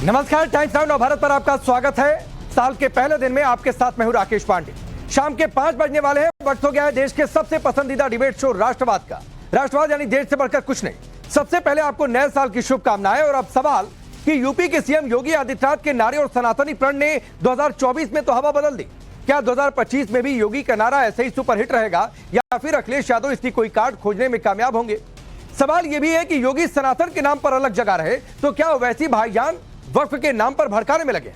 नमस्कार, times now Navbharat पर आपका स्वागत है। साल के पहले दिन में आपके साथ मैं हूं राकेश पांडे। शाम के 5 बजने वाले हैं। वक्त हो गया है देश के सबसे पसंदीदा डिबेट शो राष्ट्रवाद का। राष्ट्रवाद यानी देश से बढ़कर कुछ नहीं। सबसे पहले आपको नए साल की शुभकामनाएं। और अब सवाल कि यूपी के सीएम योगी आदित्यनाथ के नारे और सनातनी प्रण ने 2024 में तो हवा बदल दी। क्या 2025 में भी योगी का नारा ऐसे ही सुपरहिट रहेगा या फिर अखिलेश यादव इसकी कोई कार्ड खोजने में कामयाब होंगे? सवाल यह भी है कि योगी सनातन के नाम पर अलग जगह रहे तो क्या ओवैसी भाईजान वक्फ के नाम पर भड़काने में लगे?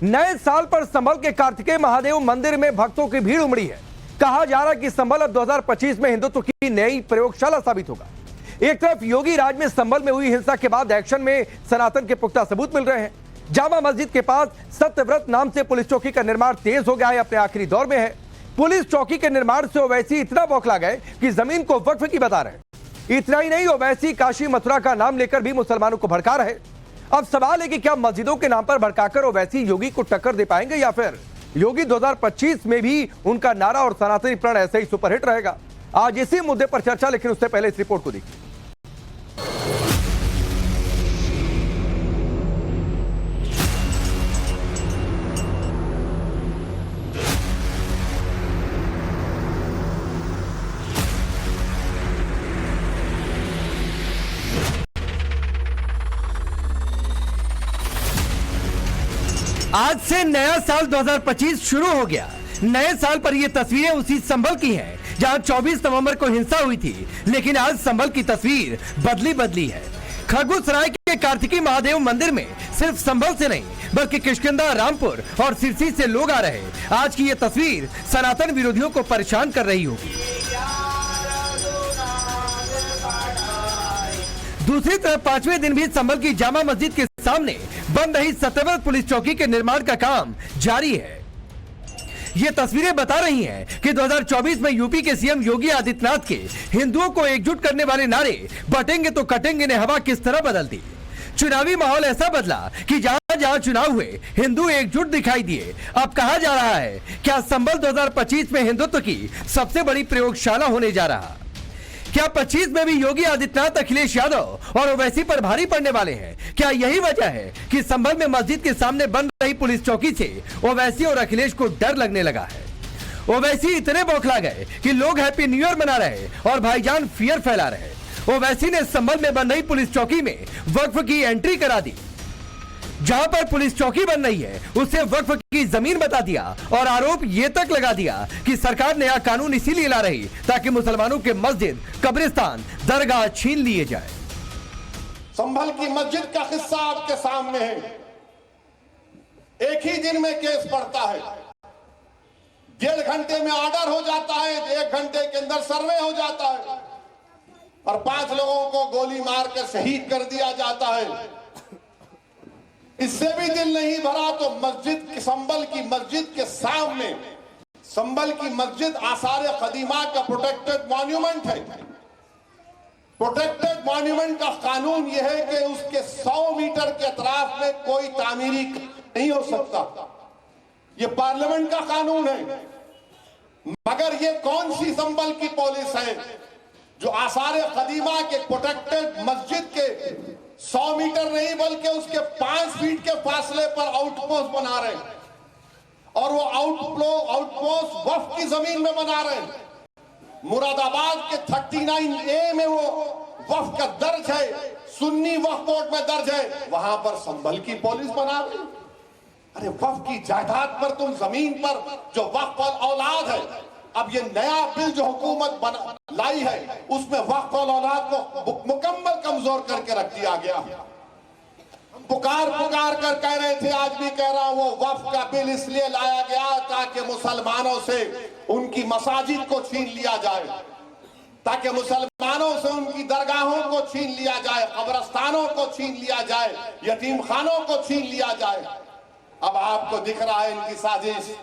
नए साल पर संभल के कार्तिकेय महादेव मंदिर में भक्तों की भीड़ उमड़ी है। कहा जा रहा है कि संभल अब 2025 में हिंदुत्व की नई प्रयोगशाला साबित होगा। एक तरफ योगी राज में संभल में हुई हिंसा के बाद एक्शन में सनातन के पुख्ता सबूत मिल रहे हैं। जामा मस्जिद के पास सत्यव्रत नाम से पुलिस चौकी का निर्माण तेज हो गया है, अपने आखिरी दौर में है। पुलिस चौकी के निर्माण से ओवैसी इतना बौखला गए कि जमीन को वक्फ की बता रहे। इतना ही नहीं, ओवैसी काशी मथुरा का नाम लेकर भी मुसलमानों को भड़का रहे। अब सवाल है कि क्या मस्जिदों के नाम पर भड़काकर ओवैसी योगी को टक्कर दे पाएंगे या फिर योगी 2025 में भी उनका नारा और सनातनी प्रण ऐसे ही सुपरहिट रहेगा? आज इसी मुद्दे पर चर्चा, लेकिन उससे पहले इस रिपोर्ट को देखिए। आज से नया साल 2025 शुरू हो गया। नए साल पर ये तस्वीरें उसी संभल की हैं जहां 24 नवंबर को हिंसा हुई थी, लेकिन आज संभल की तस्वीर बदली है। खरगोसराय के कार्तिकेय महादेव मंदिर में सिर्फ संभल से नहीं बल्कि किष्किंधा, रामपुर और सिरसी से लोग आ रहे। आज की ये तस्वीर सनातन विरोधियों को परेशान कर रही होगी। दूसरी तरफ 5वें दिन भी संभल की जामा मस्जिद के सामने बन रही सत्यव्रत पुलिस चौकी के निर्माण का काम जारी है। ये तस्वीरें बता रही हैं कि 2024 में यूपी के सीएम योगी आदित्यनाथ के हिंदुओं को एकजुट करने वाले नारे बटेंगे तो कटेंगे ने हवा किस तरह बदल दी। चुनावी माहौल ऐसा बदला कि जहां जहां चुनाव हुए हिंदू एकजुट दिखाई दिए। अब कहा जा रहा है क्या संभल 2025 में हिंदुत्व की सबसे बड़ी प्रयोगशाला होने जा रहा? क्या 25 में भी योगी आदित्यनाथ, अखिलेश यादव और ओवैसी पर भारी पड़ने वाले हैं? क्या यही वजह है कि संभल में मस्जिद के सामने बन रही पुलिस चौकी से ओवैसी और अखिलेश को डर लगने लगा है? ओवैसी इतने बौखला गए कि लोग हैप्पी न्यू ईयर मना रहे और भाईजान फियर फैला रहे। ओवैसी ने संभल में बन रही पुलिस चौकी में वक्फ की एंट्री करा दी। जहां पर पुलिस चौकी बन रही है उसे वक्फ की जमीन बता दिया और आरोप ये तक लगा दिया कि सरकार नया कानून इसीलिए ला रही ताकि मुसलमानों के मस्जिद, कब्रिस्तान, दरगाह छीन लिए जाए। संभल की मस्जिद का किस्सा आपके सामने है। एक ही दिन में केस पड़ता है, 1.5 घंटे में ऑर्डर हो जाता है, 1 घंटे के अंदर सर्वे हो जाता है और 5 लोगों को गोली मारकर शहीद कर दिया जाता है। इससे भी दिल नहीं भरा तो मस्जिद, संभल की मस्जिद के सामने, संभल की मस्जिद आसार कदीमा का प्रोटेक्टेड मॉन्यूमेंट है। प्रोटेक्टेड मॉन्यूमेंट का कानून यह है कि उसके 100 मीटर के अतराफ में कोई तामीरी नहीं हो सकता। यह पार्लियामेंट का कानून है। मगर ये कौन सी संभल की पुलिस है जो आसार कदीमा के प्रोटेक्टेड मस्जिद के 100 मीटर नहीं बल्कि उसके 5 फीट के फासले पर आउटपोस्ट बना रहे हैं और वो आउटपोस्ट वक्फ की जमीन में बना रहे हैं। मुरादाबाद के 39A में वो वक्फ का दर्ज है, सुन्नी वक्फ बोर्ड में दर्ज है, वहां पर संभल की पुलिस बना रही। अरे वक्फ की जायदाद पर, तुम जमीन पर जो वक्फ औलाद है, अब ये नया बिल जो हुकूमत लाई है उसमें वक्फ औलाद को मुकम्मल कमजोर करके रख दिया गया। पुकार कर कह रहे थे, आज भी कह रहा हूं, वो वक्फ का बिल इसलिए लाया गया ताकि मुसलमानों से उनकी मसाजिद को छीन लिया जाए, ताकि मुसलमानों से उनकी दरगाहों को छीन लिया जाए, कब्रस्तानों को छीन लिया जाए, यतीम खानों को छीन लिया जाए। अब आपको दिख रहा है इनकी साजिश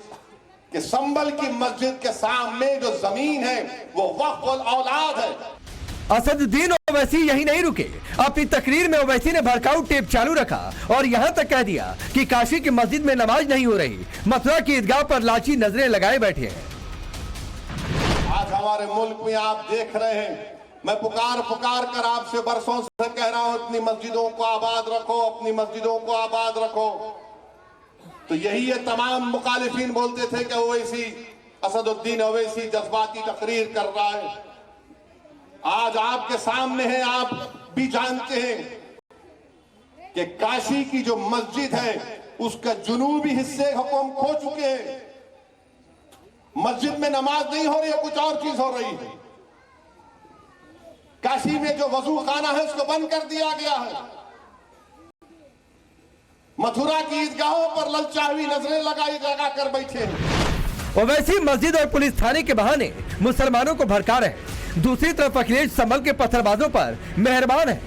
कि संभल की मस्जिद के सामने जो जमीन है वो वक्फ औलाद है। असदुद्दीन ओवैसी यही नहीं रुके। अपनी तकरीर में ओवैसी ने भड़काऊ टेप चालू रखा और यहां तक कह दिया कि काशी की मस्जिद में नमाज नहीं हो रही, मथुरा की ईदगाह पर लाची नजरें लगाए बैठे हैं। आज हमारे मुल्क में आप देख रहे हैं मैं पुकार पुकार कर आपसे बरसों से कह रहा हूं, अपनी मस्जिदों को आबाद रखो, अपनी मस्जिदों को आबाद रखो। तो यही ये तमाम मुखालिफिन बोलते थे कि ओवैसी, असदुद्दीन ओवैसी जज्बाती तकरीर कर रहा है। आज आपके सामने है, आप भी जानते हैं कि काशी की जो मस्जिद है उसका जुनूबी हिस्से हुक्म खो चुके हैं। मस्जिद में नमाज नहीं हो रही है, कुछ और चीज हो रही है। काशी में जो वजू खाना है उसको बंद कर दिया गया है। मथुरा की ईदगाहों पर ललचावी नजरें लगा कर बैठे हैं। ओवैसी मस्जिद और पुलिस थाने के बहाने मुसलमानों को भड़का रहे हैं। दूसरी तरफ अखिलेश संभल के पत्थरबाजों पर मेहरबान है।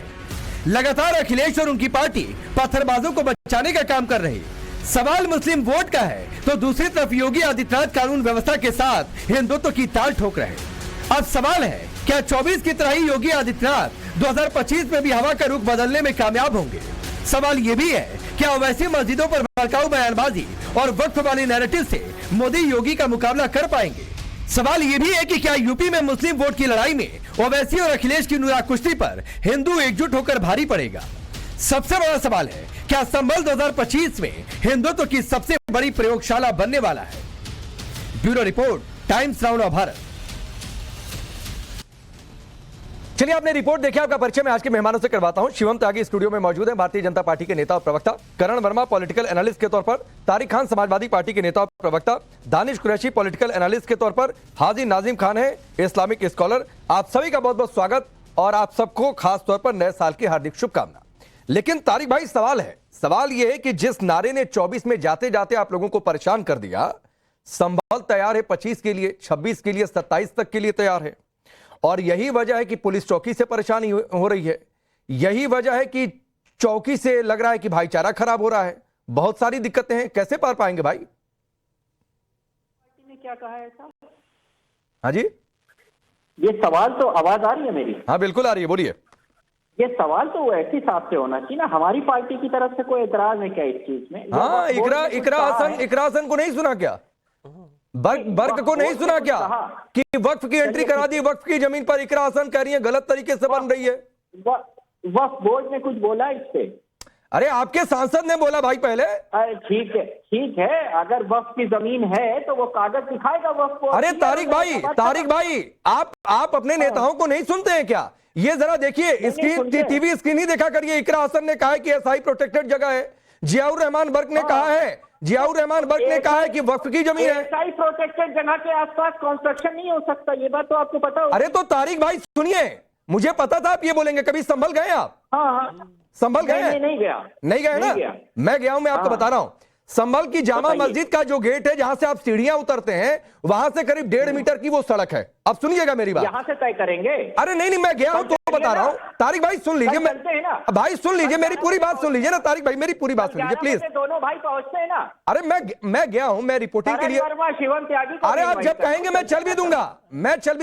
लगातार अखिलेश और उनकी पार्टी पत्थरबाजों को बचाने का काम कर रही है। सवाल मुस्लिम वोट का है तो दूसरी तरफ योगी आदित्यनाथ कानून व्यवस्था के साथ हिंदुत्व की ताल ठोक रहे हैं। अब सवाल है, क्या 24 की तरह ही योगी आदित्यनाथ 2025 में भी हवा का रुख बदलने में कामयाब होंगे? सवाल ये भी है, क्या ओवैसी मस्जिदों पर भड़काऊ बयानबाजी और वक्फ वाली नैरेटिव से मोदी योगी का मुकाबला कर पाएंगे? सवाल ये भी है कि क्या यूपी में मुस्लिम वोट की लड़ाई में ओवैसी और अखिलेश की नुरा कुश्ती पर हिंदू एकजुट होकर भारी पड़ेगा? सबसे बड़ा सवाल है, क्या संभल 2025 में हिंदुत्व की सबसे बड़ी प्रयोगशाला बनने वाला है? Bureau report, times now of Bharat. चलिए, आपने रिपोर्ट देखी, आपका परिचय मैं आज के मेहमानों से करवाता हूं। शिवम त्यागी स्टूडियो में मौजूद है, भारतीय जनता पार्टी के नेता और प्रवक्ता। करण वर्मा पॉलिटिकल एनालिस्ट के तौर पर, तारिक खान समाजवादी पार्टी के नेता और प्रवक्ता, दानिश कुरैशी पॉलिटिकल एनालिस्ट के तौर पर, हाजी नाजिम खान है इस्लामिक स्कॉलर। आप सभी का बहुत बहुत स्वागत और आप सबको खास तौर पर नए साल की हार्दिक शुभकामना। लेकिन तारिक भाई, सवाल यह है कि जिस नारे ने 24 में जाते जाते आप लोगों को परेशान कर दिया, संभल तैयार है 25 के लिए, 26 के लिए, 27 तक के लिए तैयार है। और यही वजह है कि पुलिस चौकी से परेशानी हो रही है। यही वजह है कि चौकी से लग रहा है कि भाईचारा खराब हो रहा है। बहुत सारी दिक्कतें हैं, कैसे पार पाएंगे भाई? पार्टी ने क्या कहा है ऐसा? हाँ जी, ये सवाल तो, आवाज आ रही है मेरी? हाँ बिल्कुल आ रही है, बोलिए। ये सवाल तो ऐसे हिसाब से होना चाहिए ना, हमारी पार्टी की तरफ से कोई एतराज है क्या इस चीज में? हाँ, इकरा हसन को नहीं सुना क्या? बर्क को नहीं सुना क्या कि वक्फ की एंट्री करा दी? वक्फ की जमीन पर इकरा हसन कह रही है गलत तरीके से बन रही है। वक्फ बोर्ड ने कुछ बोला इस पे? अरे आपके सांसद ने बोला भाई पहले। ठीक है, अगर वक्फ की जमीन है तो वो कागज दिखाएगा वक्फ बोर्ड। अरे तारिक भाई, आप अपने नेताओं को नहीं सुनते हैं क्या? ये जरा देखिए, स्क्रीन, टीवी स्क्रीन ही देखा करिए। इकरा हसन ने कहा है कि एसआई प्रोटेक्टेड जगह है। जियाउर रहमान बर्क ने कहा है कि वक्फ की जमीन है। एसआई प्रोटेक्टेड जगह के आसपास कंस्ट्रक्शन नहीं हो सकता, ये बात तो आपको पता होगा। अरे तो तारिक भाई सुनिए, मुझे पता था आप ये बोलेंगे। कभी संभल गए आप? हाँ, संभल गए? नहीं गया ना? मैं गया हूं, मैं आपको बता रहा हूं। संभल की जामा मस्जिद का जो गेट है, जहां से आप सीढ़ियां उतरते हैं, वहां से करीब 1.5 मीटर की वो सड़क है। अब सुनिएगा मेरी बात। यहां से तय करेंगे? अरे नहीं, मैं गया हूं तो बता रहा हूं। तारिक भाई सुन लीजिए, भाई सुन लीजिए, मेरी पूरी बात सुन लीजिए ना। तारिक भाई मेरी पूरी बात सुन लीजिए प्लीज। दोनों भाई पहुंचते हैं ना। अरे मैं गया हूं, मैं रिपोर्टिंग के लिए। शिवम त्यागी, अरे आप जब कहेंगे मैं चल भी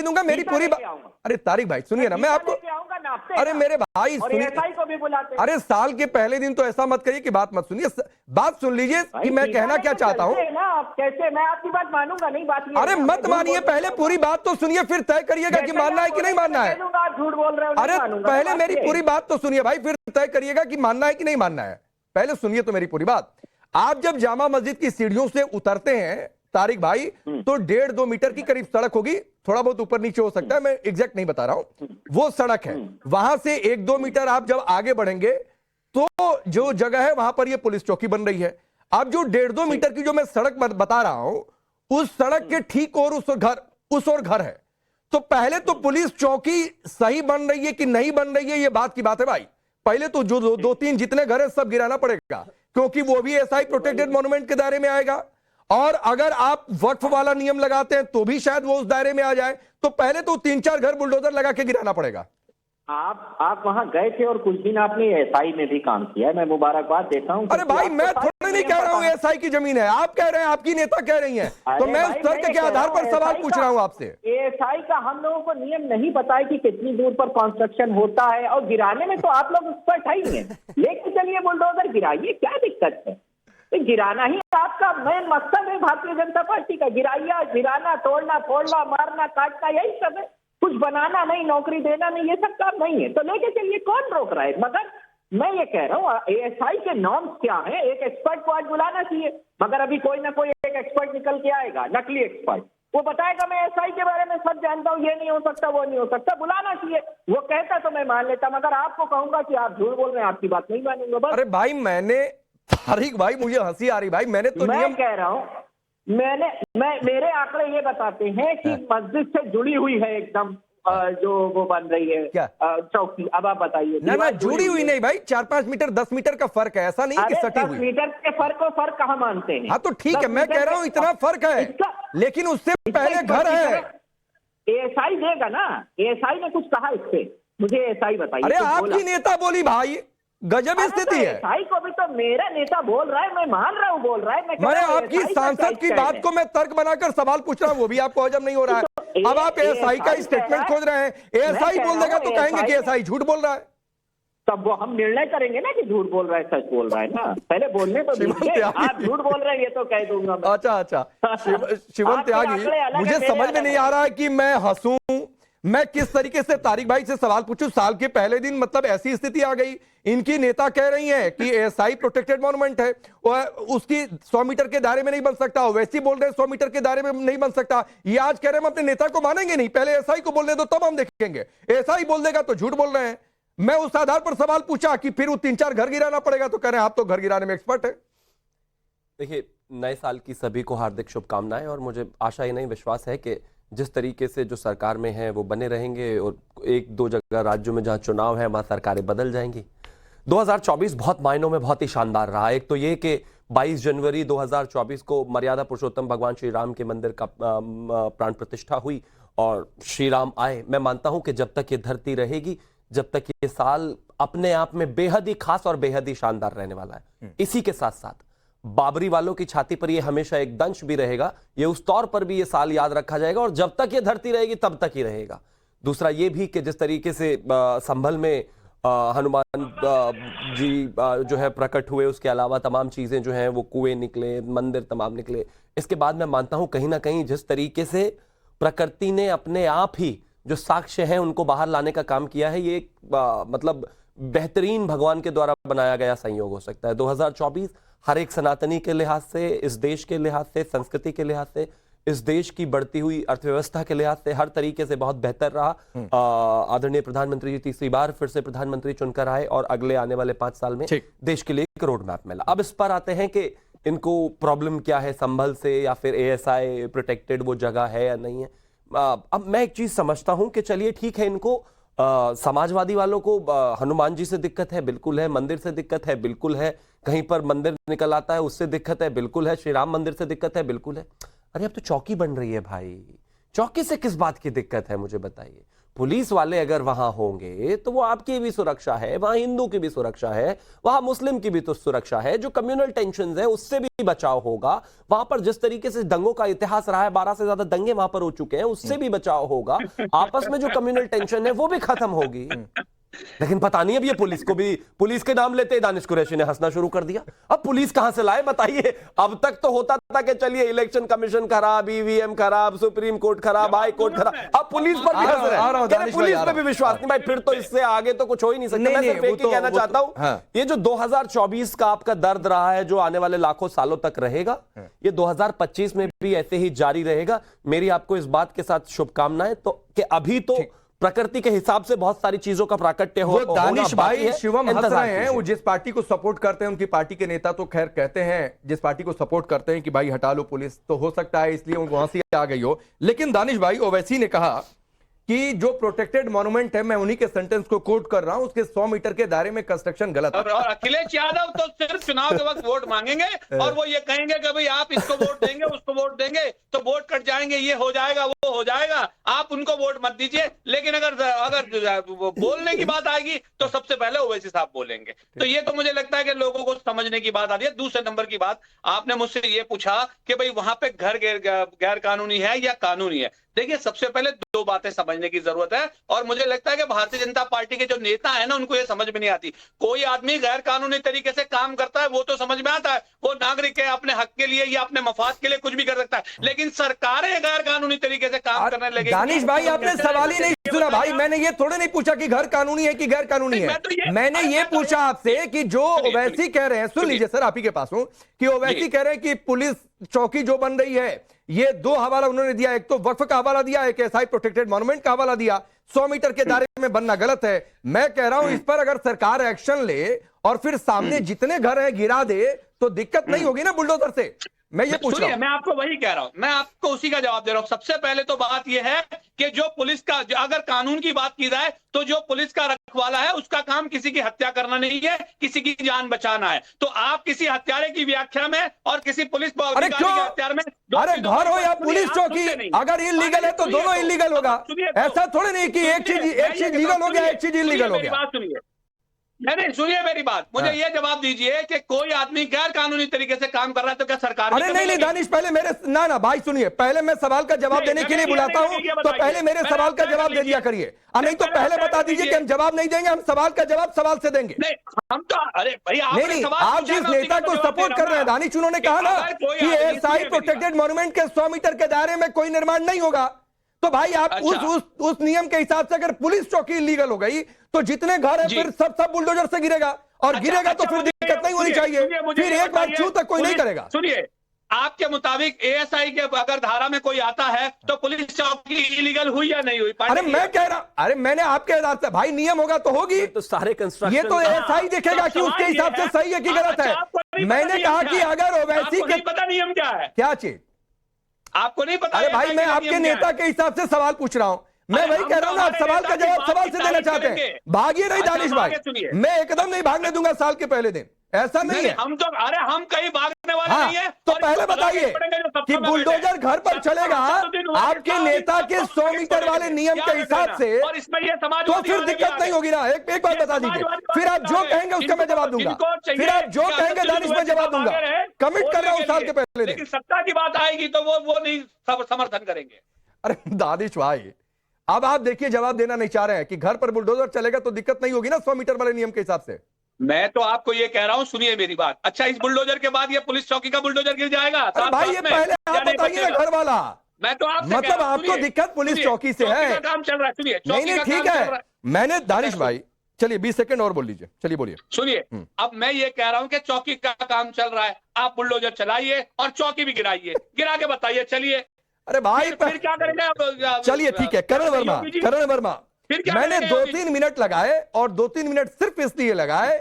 दूंगा, मेरी पूरी बात। अरे तारिक भाई सुनिए ना, मैं आपको, अरे मेरे भाई सुनिए, अरे साल के पहले दिन तो ऐसा मत करिए कि बात मत सुनिए। बात सुन लीजिए कि मैं कहना क्या चाहता हूं। कैसे मैं आपकी बात मानूंगा? नहीं बात। अरे मत मानिए, पहले पूरी बात तो सुनिए, फिर तय करिएगा कि मानना है कि नहीं मानना है। झूठ बोल रहे हो? अरे पहले मेरी पूरी बात तो सुनिए भाई, फिर तय करिएगा कि मानना है कि नहीं मानना है। पहले सुनिए तो मेरी पूरी बात। आप जब जामा मस्जिद की सीढ़ियों से उतरते हैं तारिक भाई, तो 1.5-2 मीटर की करीब सड़क होगी, थोड़ा बहुत ऊपर नीचे हो सकता है, मैं एग्जैक्ट नहीं बता रहा हूं। वो सड़क है, वहां से 1-2 मीटर आप जब आगे बढ़ेंगे तो जो जगह है वहां पर ये पुलिस चौकी बन रही है। अब जो 1.5-2 मीटर की जो मैं सड़क बता रहा हूं, उस सड़क के ठीक और उस और घर है। तो पहले तो पुलिस चौकी सही बन रही है कि नहीं बन रही है, ये बात की बात है भाई। पहले तो जो 2-3 जितने घर है सब गिराना पड़ेगा, क्योंकि वो भी एसआई प्रोटेक्टेड मॉन्यूमेंट के दायरे में आएगा। और अगर आप वक्फ वाला नियम लगाते हैं तो भी शायद वो उस दायरे में आ जाए। तो पहले तो 3-4 घर बुलडोजर लगा के गिराना पड़ेगा। आप वहां गए थे और कुछ दिन आपने एसआई में भी काम किया है, मैं मुबारकबाद देता हूं। अरे भाई मैं थोड़ा नहीं कह रहा हूं एसआई की जमीन है, आप कह रहे हैं, आपकी नेता कह रही हैं, तो मैं उस तर्क के आधार पर सवाल पूछ रहा हूं आपसे। एसआई का हम लोगों को नियम नहीं पता है कि कितनी दूर पर कंस्ट्रक्शन होता है, और गिराने में तो आप लोग एक्सपर्ट ही हैं। लेकिन चलिए बुलडोजर गिराइए, क्या दिक्कत है? गिराना ही आपका मेन मकसद है भारतीय जनता पार्टी का। गिराना, तोड़ना, फोड़ना, मारना, काटना, यही सब है। कुछ बनाना नहीं, नौकरी देना नहीं, ये सब काम नहीं है तो लेके चलिए, कौन रोक रहा है। मगर मैं ये कह रहा हूँ एएसआई के नॉर्म्स क्या है, एक एक्सपर्ट को आज बुलाना चाहिए, मगर अभी कोई ना कोई एक एक्सपर्ट निकल के आएगा, नकली एक्सपर्ट, वो बताएगा मैं एएसआई के बारे में सब जानता हूँ, ये नहीं हो सकता, वो नहीं हो सकता, बुलाना चाहिए। वो कहता तो मैं मान लेता, मगर आपको कहूंगा कि आप झूठ बोल रहे हैं, आपकी बात नहीं मानूंगा बस। अरे भाई मैंने, तारिक भाई मुझे हंसी आ रही भाई, मैंने तो मैं नियम कह रहा हूँ, मेरे आंकड़े ये बताते हैं कि मस्जिद से जुड़ी हुई है एकदम जो वो बन रही है क्या? चौकी। अब आप बताइए। ना जुड़ी हुई नहीं भाई, 4-5 मीटर 10 मीटर का फर्क है, ऐसा नहीं कि सटी 10 हुई। मीटर के फर्क को फर्क कहाँ मानते हैं? हाँ तो ठीक है, मैं कह रहा हूँ इतना फर्क है, लेकिन उससे पहले घर है। एएसआई देगा ना, एएसआई ने कुछ कहा इससे, मुझे एएसआई बताइए। अरे आपकी नेता बोली भाई, गजब स्थिति है। एएसआई को भी तो मेरा नेता बोल रहा है, मैं मान रहा हूँ बोल रहा है। मैंने आपकी सांसद की बात को मैं तर्क बनाकर सवाल पूछ रहा हूँ, वो भी आपको हजम नहीं हो रहा है। अब आप एएसआई का स्टेटमेंट खोज रहे हैं, एएसआई बोल देगा तो कहेंगे कि एएसआई झूठ बोल रहा है। तब वो हम निर्णय करेंगे ना कि झूठ बोल रहा है सच बोल रहा है ना, पहले बोलने तो दीजिए। आप झूठ बोल रहे हैं ये तो कह दूंगा मैं। अच्छा शिवम त्यागी, मुझे समझ में नहीं आ रहा है कि मैं हंसूं, मैं किस तरीके से तारिक भाई से सवाल पूछूं। साल के पहले दिन मतलब ऐसी स्थिति आ गई, इनकी नेता कह रही हैं कि एएसआई प्रोटेक्टेड मॉन्यूमेंट है और उसकी 100 मीटर के दायरे में नहीं बन सकता, वैसे बोल रहे हैं 100 मीटर के दायरे में नहीं बन सकता। ये आज कह रहे हैं हम अपने नेता को मानेंगे नहीं, पहले एएसआई को बोलने दो तब हम देखेंगे। एएसआई बोल देगा तो झूठ बोल रहे हैं। मैं उस आधार पर सवाल पूछा कि फिर वो 3-4 घर गिराना पड़ेगा, तो कह रहे हैं आप तो घर गिराने में एक्सपर्ट है। देखिए, नए साल की सभी को हार्दिक शुभकामनाएं, और मुझे आशा ही नहीं विश्वास है कि जिस तरीके से जो सरकार में है वो बने रहेंगे, और 1-2 जगह राज्यों में जहां चुनाव है वहां सरकारें बदल जाएंगी। 2024 बहुत मायनों में बहुत ही शानदार रहा। एक तो ये कि 22 जनवरी 2024 को मर्यादा पुरुषोत्तम भगवान श्री राम के मंदिर का प्राण प्रतिष्ठा हुई और श्री राम आए। मैं मानता हूं कि जब तक ये धरती रहेगी, जब तक ये साल अपने आप में बेहद ही खास और बेहद ही शानदार रहने वाला है। इसी के साथ साथ बाबरी वालों की छाती पर ये हमेशा एक दंश भी रहेगा, ये उस तौर पर भी ये साल याद रखा जाएगा, और जब तक ये धरती रहेगी तब तक ही रहेगा। दूसरा ये भी कि जिस तरीके से संभल में हनुमान जी जो है प्रकट हुए, उसके अलावा तमाम चीजें जो हैं वो कुएं निकले, मंदिर तमाम निकले। इसके बाद मैं मानता हूं कहीं ना कहीं जिस तरीके से प्रकृति ने अपने आप ही जो साक्ष्य हैं उनको बाहर लाने का काम किया है, ये मतलब बेहतरीन भगवान के द्वारा बनाया गया संयोग हो सकता है। 2024 हर एक सनातनी के लिहाज से, इस देश के लिहाज से, संस्कृति के लिहाज से, इस देश की बढ़ती हुई अर्थव्यवस्था के लिहाज से हर तरीके से बहुत बेहतर रहा। आदरणीय प्रधानमंत्री जी तीसरी बार फिर से प्रधानमंत्री चुनकर आए और अगले आने वाले 5 साल में देश के लिए एक रोड मैप मिला। अब इस पर आते हैं कि इनको प्रॉब्लम क्या है संभल से, या फिर एएसआई प्रोटेक्टेड वो जगह है या नहीं है। अब मैं एक चीज समझता हूं कि चलिए ठीक है, इनको समाजवादी वालों को हनुमान जी से दिक्कत है, बिल्कुल है, मंदिर से दिक्कत है, बिल्कुल है, कहीं पर मंदिर निकल आता है उससे दिक्कत है, बिल्कुल है, श्री राम मंदिर से दिक्कत है, बिल्कुल है। अरे अब तो चौकी बन रही है भाई, चौकी से किस बात की दिक्कत है मुझे बताइए। पुलिस वाले अगर वहां होंगे तो वो आपकी भी सुरक्षा है, वहां हिंदू की भी सुरक्षा है, वहां मुस्लिम की भी तो सुरक्षा है, जो कम्युनल टेंशन है उससे भी बचाव होगा। वहां पर जिस तरीके से दंगों का इतिहास रहा है, 12 से ज्यादा दंगे वहां पर हो चुके हैं, उससे भी बचाव होगा। आपस में जो कम्युनल टेंशन है वो भी खत्म होगी। लेकिन पता नहीं अब ये पुलिस को भी, पुलिस के नाम लेते दानिश कुरैशी ने हंसना शुरू कर दिया। अब पुलिस कहां से लाए बताइए। अब तक तो होता था कि चलिए इलेक्शन कमीशन खराब, ईवीएम खराब, सुप्रीम कोर्ट खराब, हाई कोर्ट खराब, अब पुलिस पर भी हंस रहे हैं। पुलिस पे भी विश्वास नहीं भाई, फिर तो इससे आगे तो कुछ हो ही नहीं सकता। मैं सिर्फ एक ही कहना चाहता हूं, ये जो 2024 का आपका दर्द रहा है, जो आने वाले लाखों सालों तक रहेगा, ये 2025 में भी ऐसे ही जारी रहेगा। मेरी आपको इस बात के साथ शुभकामनाएं, तो कि अभी तो प्रकृति के हिसाब से बहुत सारी चीजों का प्राकट्य हो। दानिश भाई शिवम हंस रहे हैं, वो जिस पार्टी को सपोर्ट करते हैं उनकी पार्टी के नेता तो खैर कहते हैं, जिस पार्टी को सपोर्ट करते हैं कि भाई हटा लो पुलिस, तो हो सकता है इसलिए उनको हंसी आ गई हो। लेकिन दानिश भाई ओवैसी ने कहा कि जो प्रोटेक्टेड मॉन्यूमेंट है, मैं उन्हीं के सेंटेंस को कोट कर रहा हूं, उसके 100 मीटर के दायरे में कंस्ट्रक्शन गलत है। और अखिलेश यादव तो सिर्फ चुनाव के वक्त वोट मांगेंगे और वो ये कहेंगे कि भाई आप इसको वोट देंगे, उसको वोट देंगे तो वोट कट जाएंगे, ये हो जाएगा, वो हो जाएगा, आप उनको वोट मत दीजिए। लेकिन अगर बोलने की बात आएगी तो सबसे पहले ओवैसी साहब बोलेंगे। तो ये तो मुझे लगता है कि लोगों को समझने की बात आती है। दूसरे नंबर की बात, आपने मुझसे ये पूछा कि भाई वहां पे घर गैर कानूनी है या कानूनी है। देखिए, सबसे पहले दो बातें समझने की जरूरत है और मुझे लगता है कि भारतीय जनता पार्टी के जो नेता है ना, उनको ये समझ में नहीं आती। कोई आदमी गैर कानूनी तरीके से काम करता है वो तो समझ में आता है, वो नागरिक है, अपने हक के लिए या अपने मफाद के लिए कुछ भी कर सकता है, लेकिन सरकारें गैर कानूनी तरीके से काम करने लगे। दानिश भाई, आपने सवाल ही नहीं सुना भाई। मैंने ये थोड़े नहीं पूछा कि घर कानूनी है कि गैर कानूनी है। मैंने ये पूछा आपसे कि जो ओवैसी कह रहे हैं, सुन लीजिए सर, आप ही के पास हूं, कि ओवैसी कह रहे हैं कि पुलिस चौकी जो बन रही है, ये दो हवाला उन्होंने दिया, एक तो वक्फ का हवाला दिया, एक एसआई प्रोटेक्टेड मॉन्यूमेंट का हवाला दिया। 100 मीटर के दायरे में बनना गलत है। मैं कह रहा हूं इस पर अगर सरकार एक्शन ले और फिर सामने जितने घर हैं गिरा दे तो दिक्कत नहीं होगी ना बुलडोजर से। मैं ये पूछ रहा हूं। मैं आपको वही कह रहा हूं, मैं आपको उसी का जवाब दे रहा हूं। सबसे पहले तो बात यह है कि जो पुलिस का, अगर कानून की बात की जाए तो जो पुलिस का रखवाला है उसका काम किसी की हत्या करना नहीं है, किसी की जान बचाना है। तो आप किसी हत्यारे की व्याख्या में और किसी पुलिस अरे क्यों, हत्यारे में, अरे घर हो या पुलिस चौकी, अगर इलीगल है तो दोनों इलीगल होगा। ऐसा थोड़े नहीं कि एक चीज लीगल हो गया, एक चीज इलीगल हो गया। बात सुनिए, नहीं सुनिए मेरी बात, मुझे ये जवाब दीजिए कि कोई आदमी गैर कानूनी तरीके से काम कर रहा है तो क्या सरकार? अरे नहीं दानिश, पहले मेरे ना भाई सुनिए, पहले मैं सवाल का जवाब देने के लिए बुलाता हूं तो पहले मेरे सवाल का जवाब दे दिया करिए। नहीं तो पहले बता दीजिए कि हम जवाब नहीं देंगे, हम सवाल का जवाब सवाल से देंगे। हम तो, अरे भाई नहीं, आप जिस नेता को सपोर्ट कर रहे हैं दानिश, उन्होंने कहा ना कि एसआई प्रोटेक्टेड मॉन्यूमेंट के 100 मीटर के दायरे में कोई निर्माण नहीं होगा। तो भाई आप उस नियम के हिसाब से अगर पुलिस चौकी इलीगल हो गई तो जितने घर है फिर सब बुलडोजर से गिरेगा, और गिरेगा तो फिर दिक्कत नहीं होनी चाहिए, फिर एक बार छू तक कोई नहीं करेगा। सुनिए, आपके मुताबिक एएसआई के अगर धारा में कोई आता है तो पुलिस चौकी इलीगल हुई या नहीं हुई? अरे मैं कह रहा, अरे मैंने आपके हिसाब से, भाई नियम होगा तो होगी, तो सारे कंस्ट्रक्शन ये तो एएसआई देखेगा कि उसके हिसाब से सही है कि गलत है। मैंने कहा कि अगर ओवैसी के, पता नियम क्या है, क्या चीज आपको नहीं पता? अरे भाई मैं आपके नेता के हिसाब से सवाल पूछ रहा हूं, मैं वही कह रहा हूं ना, आप सवाल का जवाब सवाल से देना चाहते हैं। भागिए नहीं दानिश भाई, मैं एकदम नहीं भागने दूंगा साल के पहले दिन, ऐसा नहीं है। हम तो, अरे हम कहीं भागने वाले नहीं है। तो पहले बताइए कि बुलडोजर घर पर चलेगा आपके नेता के 100 मीटर वाले नियम के हिसाब से, और इसमें ये समाज, तो फिर दिक्कत नहीं होगी ना। एक बात बता दीजिए, फिर आप जो कहेंगे उसका मैं जवाब दूंगा, फिर आप जो कहेंगे दानिश में जवाब दूंगा, कमिट कर रहा हूं साल के पहले दिन। लेकिन सत्ता की बात आएगी तो वो नहीं समर्थन करेंगे। अरे दानिश भाई, अब आप देखिए जवाब देना नहीं चाह रहे हैं कि घर पर बुलडोजर चलेगा तो दिक्कत नहीं होगी ना 100 मीटर वाले नियम के हिसाब से। मैं तो आपको ये कह रहा हूं, सुनिए मेरी बात। अच्छा, इस बुलडोजर के बाद ये पुलिस चौकी का बुलडोजर गिर जाएगा? अरे भाई ये पहले आप बताइए ना घर वाला, मैं तो आपसे मतलब आपको दिक्कत पुलिस चौकी से है? काम चल रहा है, सुनिए। नहीं ठीक है, मैंने दानिश भाई, चलिए 20 सेकंड और बोल लीजिए, चलिए बोलिए। सुनिए, अब मैं ये कह रहा हूं कि चौकी का काम चल रहा है, आप बुलडोजर चलाइए और चौकी भी गिराइए, गिरा के बताइए। चलिए, अरे भाई फिर क्या करेंगे? चलिए ठीक है, करण वर्मा, मैंने 2-3 मिनट लगाए, और 2-3 मिनट सिर्फ इसलिए लगाए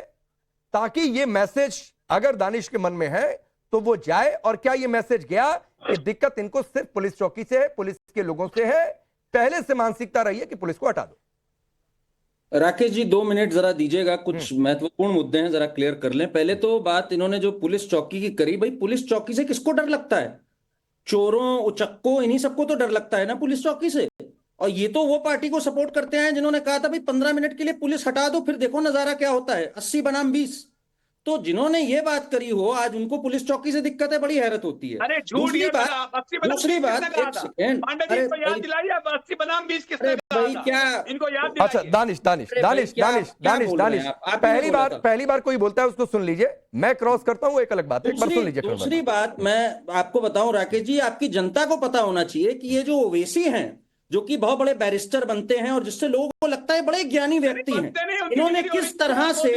ताकि ये मैसेज अगर दानिश के मन में है तो वो जाए। और क्या ये मैसेज गया कि दिक्कत इनको सिर्फ पुलिस चौकी से है, पुलिस के लोगों से है? पहले से मानसिकता रही है कि पुलिस को हटा दो। राकेश जी 2 मिनट जरा दीजिएगा, कुछ महत्वपूर्ण मुद्दे हैं, जरा क्लियर कर लें। पहले तो बात इन्होंने जो पुलिस चौकी की करी, भाई पुलिस चौकी से किसको डर लगता है? चोरों, उचक्कों, इन्हीं सबको तो डर लगता है ना पुलिस चौकी से। और ये तो वो पार्टी को सपोर्ट करते हैं जिन्होंने कहा था भाई 15 मिनट के लिए पुलिस हटा दो, फिर देखो नजारा क्या होता है, 80 बनाम 20। तो जिन्होंने ये बात करी हो, आज उनको पुलिस चौकी से दिक्कत है, बड़ी हैरत होती है। अरे दूसरी बात, एक सेकेंड, भाई क्या इनको याद? अच्छा दानिश, पहली बार कोई बोलता है उसको सुन लीजिए, मैं क्रॉस करता हूं, एक अलग बात है, एक बार सुन लीजिए। दूसरी बात मैं आपको बताऊं राकेश जी, आपकी जनता को पता होना चाहिए कि ये जो ओवैसी हैं, जो कि बहुत बड़े बैरिस्टर बनते हैं और जिससे लोगों को लगता है बड़े ज्ञानी व्यक्ति हैं, इन्होंने किस तरह से,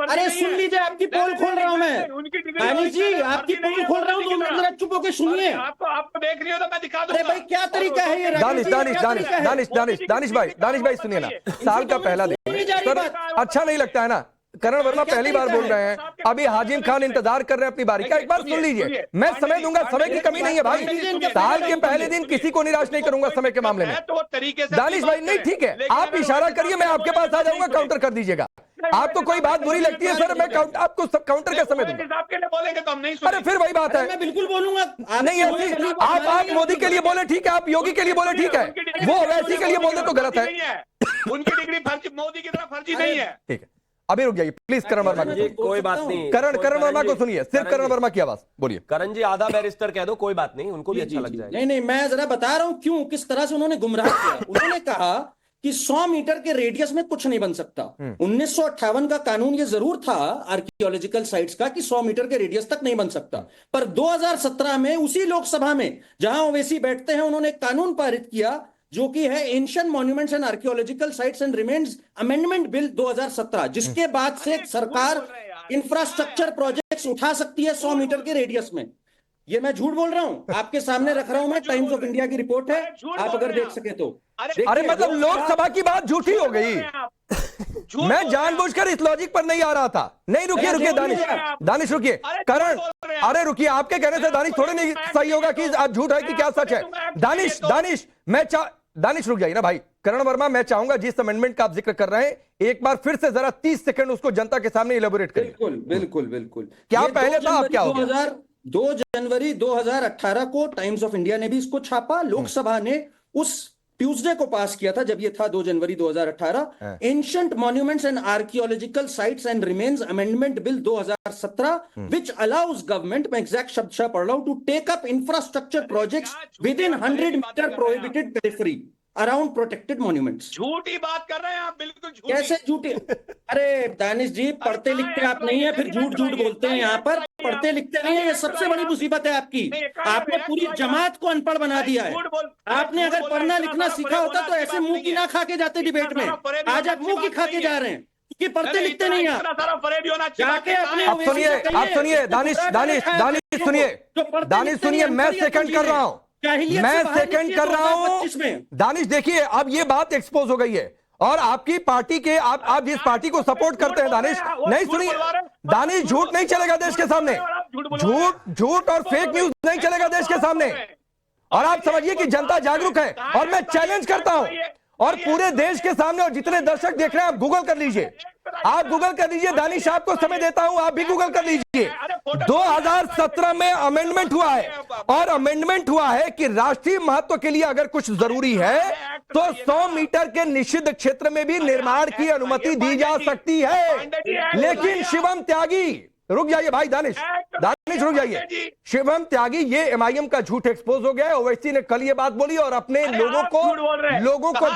अरे सुन लीजिए, आपकी पोल खोल रहा हूं मैं दानिश जी, आपकी पोल खोल रहा हूं, 2 मिनट जरा चुप होकर सुनिए। आपको देख रही हो तो मैं दिखा दूंगा। अरे भाई क्या तरीका है ये? दानिश भाई सुनिए ना, साल का पहला दिन सर अच्छा नहीं लगता है ना? करण वर्मा पहली बार बोल रहे हैं, अभी हाजिम खान इंतजार कर रहे हैं अपनी बारी का। एक बार सुन लीजिए, मैं समय दूंगा, समय की कमी नहीं है भाई। साल के पहले दिन किसी को निराश नहीं करूंगा समय के मामले में। दानिश भाई नहीं ठीक है, आप इशारा करिए, मैं आपके पास आ जाऊंगा, काउंटर कर दीजिएगा। आपको कोई बात बुरी लगती है सर, मैं आपको काउंटर का समय दूंगा। आपके लिए बोलेंगे तो हम नहीं। अरे फिर वही बात है, मैं बिल्कुल बोलूंगा। नहीं आप मोदी के लिए बोले ठीक है, आप योगी के लिए बोले ठीक है, वो ओवैसी के लिए बोले तो गलत है। उनकी डिग्री फर्जी, मोदी की तरह फर्जी नहीं है। ठीक है, अभी रुक जाइए प्लीज, करण वर्मा को ये सुनिए। कोई बात नहीं, करण वर्मा को जी, सुनिए, सिर्फ करण वर्मा की आवाज बोलिए। करण जी आधा बैरिस्टर कह दो, कोई बात नहीं, उनको भी जी, अच्छा जी, लग जी। जाएगा। नहीं नहीं, मैं जरा बता रहा हूं क्यों, किस तरह से उन्होंने गुमराह किया। उन्होंने कहा कि 100 मीटर के रेडियस में कुछ नहीं बन सकता। 1958 का कानून ये जरूर था आर्कियोलॉजिकल साइट्स का कि 100 मीटर के रेडियस तक नहीं बन सकता, पर 2017 में उसी लोकसभा में जहां ओवैसी बैठते हैं, उन्होंने एक कानून पारित किया जो कि है ancient monuments and archaeological sites and remains amendment bill 2017, जिसके बाद से सरकार इंफ्रास्ट्रक्चर प्रोजेक्ट्स उठा सकती है 100 मीटर के रेडियस में। ये मैं झूठ बोल रहा हूं, आपके सामने रख रहा हूं मैं, टाइम्स ऑफ इंडिया की रिपोर्ट है, आप अगर देख सके तो। अरे मतलब लोकसभा की बात झूठी हो गई। मैं जानबूझकर इस लॉजिक पर नहीं आ रहा था। नहीं रुकिए रुकिए दानिश, दानिश रुकिए। करण, अरे रुकिए, आपके कहने से दानिश थोड़ी नहीं सही होगा कि आज झूठ है कि क्या सच है। दानिश, दानिश दानिश रुक जाइए ना भाई। करण वर्मा, मैं चाहूंगा जिस अमेंडमेंट का आप जिक्र कर रहे हैं, एक बार फिर से जरा 30 सेकंड उसको जनता के सामने इलेबोरेट करिए। बिल्कुल बिल्कुल बिल्कुल। क्या ये पहले था, अब क्या हो गया? 2 जनवरी 2018 को टाइम्स ऑफ इंडिया ने भी इसको छापा, लोकसभा ने उस ट्यूसडे को पास किया था जब ये था 2 जनवरी 2018, ancient monuments and archaeological sites and remains amendment bill 2017, which allows government, मैं एग्जैक्ट शब्द पढ़ रहा हूं, to take up infrastructure projects within 100 metre prohibited territory around protected monuments. झूठी बात कर रहे हैं आप, बिल्कुल झूठी। कैसे झूठी? अरे दानिश जी, पढ़ते लिखते आप नहीं है, फिर झूठ झूठ बोलते हैं यहाँ पर। पढ़ते लिखते नहीं है, ये सबसे बड़ी मुसीबत है आपकी। आपने पूरी जमात को अनपढ़ बना दिया है। आपने अगर पढ़ना लिखना सीखा होता तो ऐसे मुंह की ना खा के जाते डिबेट में। आज आप मुंह की खा के जा रहे हैं कि पढ़ते लिखते नहीं आप। जाके अपने आप सुनिए, आप सुनिए दानिश, दानिश, दानिश सुनिए, दानिश सुनिए, मैं सेकंड कर रहा हूं, मैं सेकंड कर रहा हूं। दानिश देखिए, अब ये बात एक्सपोज हो गई है और आपकी पार्टी के आप जिस पार्टी को सपोर्ट करते हैं दानिश, नहीं सुनिए दानिश, झूठ नहीं चलेगा देश के सामने। झूठ और फेक न्यूज नहीं चलेगा देश के सामने। और आप समझिए कि जनता जागरूक है और मैं चैलेंज करता हूं, और पूरे देश के सामने, और जितने दर्शक देख रहे हैं आप गूगल कर लीजिए, आप गूगल कर लीजिए। दानिश आपको समय देता हूं, आप भी गूगल कर लीजिए। 2017 में अमेंडमेंट हुआ है, और अमेंडमेंट हुआ है कि राष्ट्रीय महत्व के लिए अगर कुछ जरूरी है तो 100 मीटर के निषिद्ध क्षेत्र में भी निर्माण की अनुमति दी जा सकती है। लेकिन शिवम त्यागी, रुक जाइए भाई, दानिश रुक जाइए। शिवम त्यागी, ये एमआईएम का झूठ एक्सपोज हो गया है। ओवैसी ने कल ये बात बोली और अपने लोगों को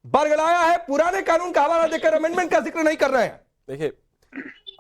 बरगलाया है, पुराने कानून का हवाला देकर अमेंडमेंट का जिक्र नहीं कर रहे हैं। देखिए,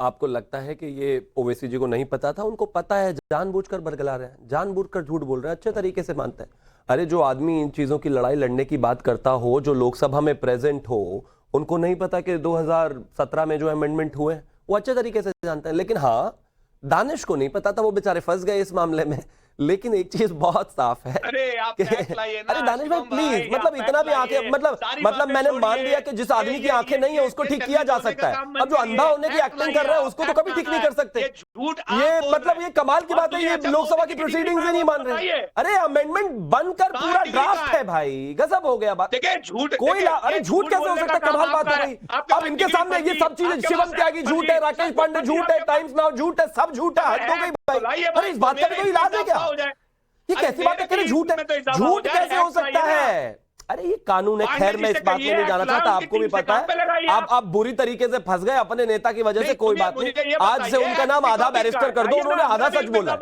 आपको लगता है कि ये ओवैसी जी को नहीं पता था? उनको पता है, जानबूझकर बरगला रहे हैं, जानबूझकर झूठ बोल रहे हैं, अच्छे तरीके से मानते हैं। अरे जो आदमी इन चीजों की लड़ाई लड़ने की बात करता हो, जो लोकसभा में प्रेजेंट हो, उनको नहीं पता कि 2017 में जो अमेंडमेंट हुए वो अच्छे तरीके से जानते हैं। लेकिन हाँ, दानिश को नहीं पता था, वो बेचारे फंस गए इस मामले में। लेकिन एक चीज बहुत साफ है, अरे आप अरे दानिश भाई प्लीज, मतलब इतना भी आंखें, मतलब मैंने मान लिया कि जिस आदमी की आंखें नहीं है उसको ठीक किया जा सकता है। अब जो अंधा होने की एक्टिंग कर रहा है उसको तो कभी ठीक नहीं कर सकते। ये मतलब ये कमाल की बात है, ये लोकसभा की प्रोसीडिंग्स ही नहीं मान रहे। अरे अमेंडमेंट बनकर पूरा ड्राफ्ट है भाई, गजब हो गया बात। झूठ कोई अरे झूठ कैसे हो सकता है? कमाल बात हो गई। अब इनके सामने ये सब चीजें, शिवम त्यागी झूठ है, राकेश पांडे झूठ है, टाइम्स नाउ झूठ है, सब झूठ है, हद हो गई भाई। अरे इस बात का भी कोई इलाज है क्या? ये कैसी बात है? कह रहे झूठ है, झूठ कैसे हो सकता है? अरे ये कानून है। खैर मैं इस बात में नहीं जाना चाहता, आपको भी पता है। आप बुरी तरीके से फंस गए अपने नेता की वजह से, कोई बात नहीं। आज से उनका नाम आधा बैरिस्टर कर दो, उन्होंने आधा सच बोला।